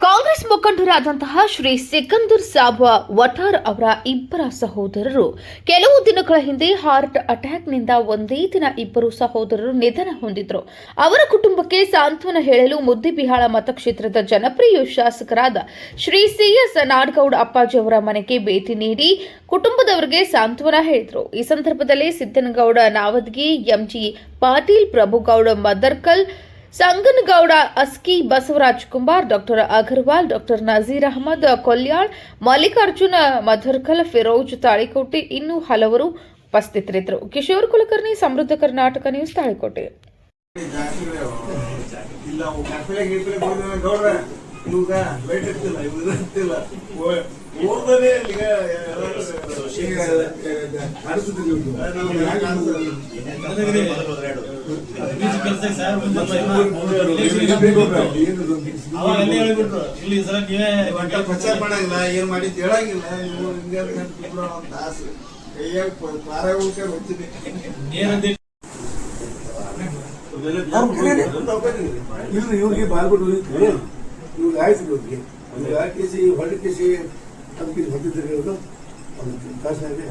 ಕಾಂಗ್ರೆಸ್ ಮುಖಂಡರಾದಂತಹ ಶ್ರೀ ಸಿಕಂದರ್ ಸಾಬ್ ವಠಾರ್ ಅವರ ಇಬ್ಬರ ಸಹೋದರರು ಕೆಲವು ದಿನಗಳ ಹಿಂದೆ ಹಾರ್ಟ್ ಅಟ್ಯಾಕ್ನಿಂದ ಒಂದೇ ದಿನ ಇಬ್ಬರು ಸಹೋದರರು ನಿಧನ ಹೊಂದಿದ್ರು. ಅವರ ಕುಟುಂಬಕ್ಕೆ ಸಾಂತ್ವನ ಹೇಳಲು ಮುದ್ದೇಬಿಹಾಳ ಮತಕ್ಷೇತ್ರದ ಜನಪ್ರಿಯ ಶಾಸಕರಾದ ಶ್ರೀ ಸಿಎಸ್ ನಾಡಗೌಡ ಅಪ್ಪಾಜಿ ಅವರ ಮನೆಗೆ ಭೇಟಿ ನೀಡಿ ಕುಟುಂಬದವರಿಗೆ ಸಾಂತ್ವನ ಹೇಳಿದರು. ಈ ಸಂದರ್ಭದಲ್ಲಿ Siddanagouda Navadagi, M G Patil, Prabhugouda Madarkal, Sanganagouda Aski, Basavaraj Kumar, doctor Agarwal, doctor Nazeer Ahmed Kolyal, Mallikarjuna Madharkal, Firoz Talikote ಇನ್ನೂ ಹಲವರು ಉಪಸ್ಥಿತರಿದ್ದರು. ಕಿಶೋರ್ ಕುಲಕರ್ಣಿ, ಸಮೃದ್ಧ ಕರ್ನಾಟಕ ನ್ಯೂಸ್, ತಾಳಿಕೋಟೆ. ಪ್ರಚಾರ ಮಾಡಂಗಿಲ್ಲ, ಏನ್ ಮಾಡಿದ್ ಹೇಳಂಗಿಲ್ಲ. ಇವ್ರಿಗೆ ಬಾಲ್ಬಿಟ್ಟು ಇವ್ರಿಗೆ ಆಯ್ತು. ಇವ್ರಿಗೆ ಒಂದು 2 ಕೆಜಿ ಹೊರಡು ಕೆಜಿ 10 ಕೆಜಿ ಹೊತ್ತಿದ್ದಾರೆ. ಅವರು ಕಾಸಾಗಿ